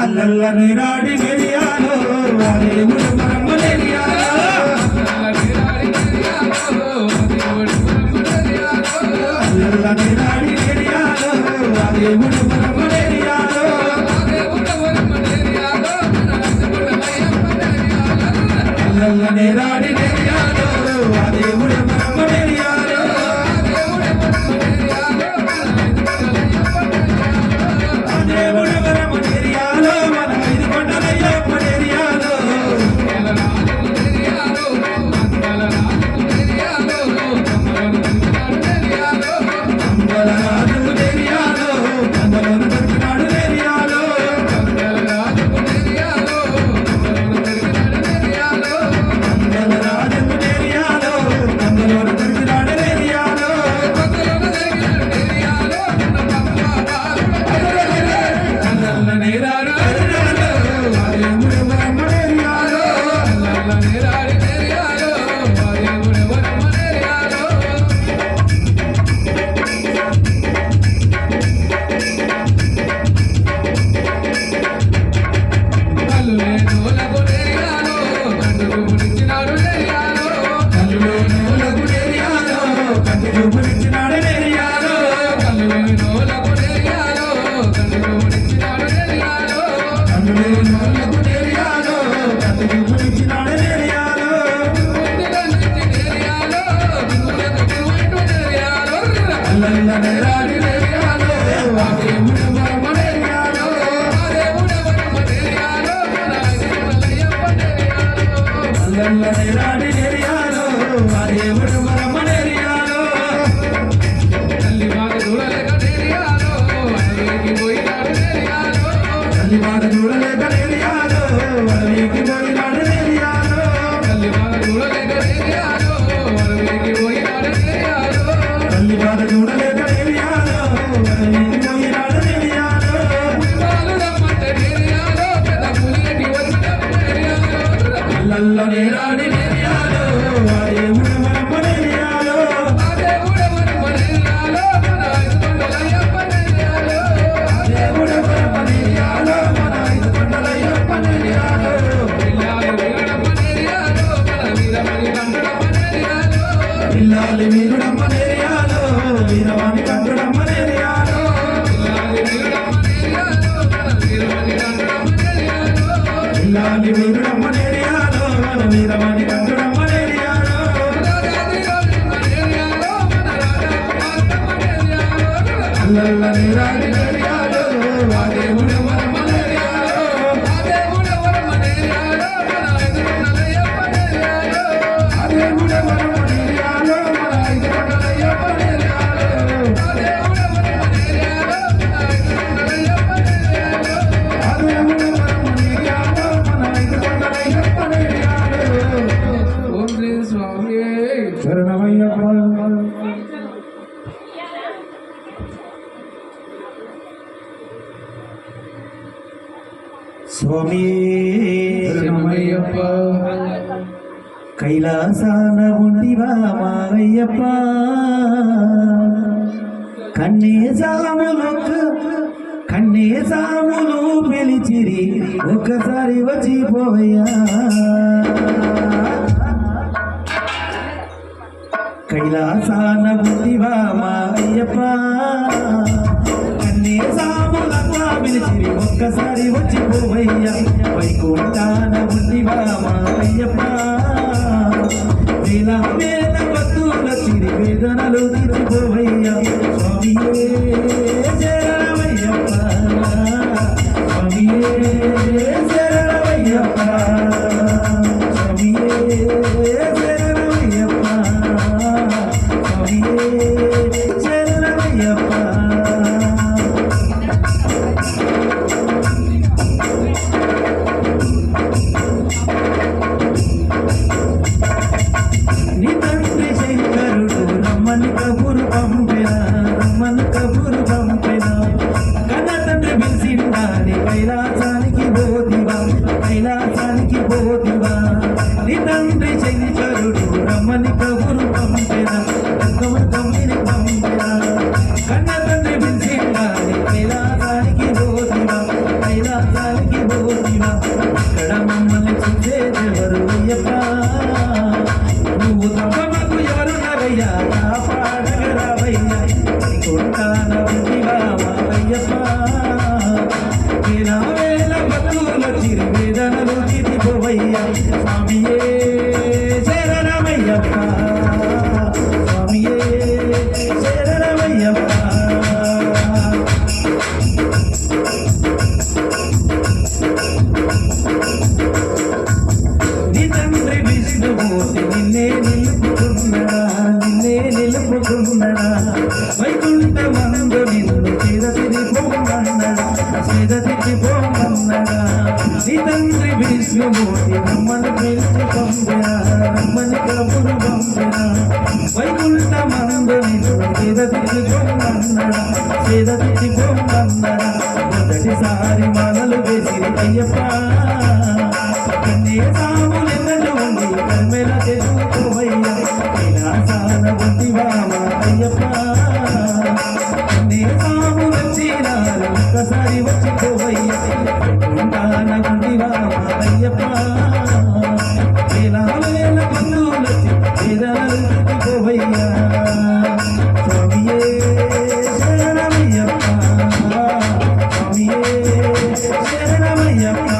అల్లల్ల నీరాడి మెరియాలో దేవుడు మరమలేరియాలో అల్లల్ల నీరాడి మెరియాలో దేవుడు మరమలేరియాలో అల్లల్ల నీరాడి మెరియాలో దేవుడు మరమలేరియాలో దేవుడు మరమలేరియాలో మన ఐదు కొండలయ్యప్ప నేరియాలో మంగళరాజు నేరియాలో కందలను దొరికినాడు నేరియాలో మంగళరాజు నేరియాలో కందలను దొరికినాడు నేరియాలో అల్లల్ల నేరాడు దేవుడు మరమలేరియాలో కల్లులోనోలకు నేరియాలో కంటిలో గురించినాడు నేరియాలో కల్లులోనోలకు నేరియాలో కంటిలో గురించినాడు నేరియాలో అల్లల్ల నేరాడి నేరియాలో దేవుడు మరమలేరియాలో అల్లల్ల నేరాడి నేరియాలో దేవుడు మరమలేరియాలో తల్లిబాగ చూడలేక నేరియాలో అడవికి పోయినాడు నేరియాలో అడవికి పోయినాడు నేరియాలో అల్లల్ల నేరాడి నేరియాలో దేవుడు మరమలేరియాలో దేవుడు మరమలేరియాలో మన ఐదు కొండలయ్యప్ప నేరియాలో ఇల్లాలి వీరుడమ్మ నేరియాలో వీరవాణి కంటుడమ్మ నేరియాలో ఇల్లాలి వీరుడమ్మ నేరియాలో మన వీరవాణి కంటుడమ్మ నేరియాలో అల్లల్ల నీరాడి నేరియాలో దేవుడు మరమలేరియాలో దేవుడు మరమలేరియాలో మన ఐదు కొండలయ్యప్ప నేరియాలో శరణమయ్యప్ప స్వామి శరణమయ్యప్ప కైలాసాన ఉండివా మావయ్యప్ప కన్నేసాములు పిలిచిరి ఒక్కసారి వచ్చిపోవయ్యా కైలాసాన ఉండివా మావయ్యప్ప కన్నేసాములంతా పిలిచిరి ఒక్కసారి వచ్చిపోవయ్యా వైకుంఠాన ఉండివా మావయ్యప్ప వేద భక్తుల చిరి వేదనలు తీర్చిపోవయ్యా స్వామియే శరణమయ్యప్ప స్వామియే శరణమయ్యప్ప స్వామియే శరణమయ్యప్ప స్వామియే శరణమయ్యప్ప నీ తండ్రి శంకరుడు రమ్మని కబురు పంపిన కన్న తండ్రి పిలిచిందాని కైలాసానికి పోదివా నీ తండ్రి శంకరుడు రమ్మని కబురు పంపిన కన్న తండ్రి పిలిచిందాని కైలాసానికి చేదతికి పోమన్నడా నీ తండ్రి విష్ణుమూర్తి రమ్మని పిలిచి పంపిన రమ్మని కబురు పంపిన వైకుంఠ మందు నిన్ను చేదతికి పోమన్నడా చేదతికి పోమన్నడా మొదటిసారి మాలలు వేసి అయ్యప్ప కన్నే సాములెన్నడు ఉండి కర్మెల చేసుకోవయ్యా కైలాసాన ఉంది వామ అయ్యప్ప కన్నే సాము వచ్చినారు ఒక్కసారి వచ్చిపోవయ్యా వైకుంఠాన ఉంది వామ అయ్యప్ప వేల వేల బంధువులొచ్చి వేదాలు పోవయ్యా స్వామియే శరణమయ్యప్ప స్వామియే శరణమయ్యప్ప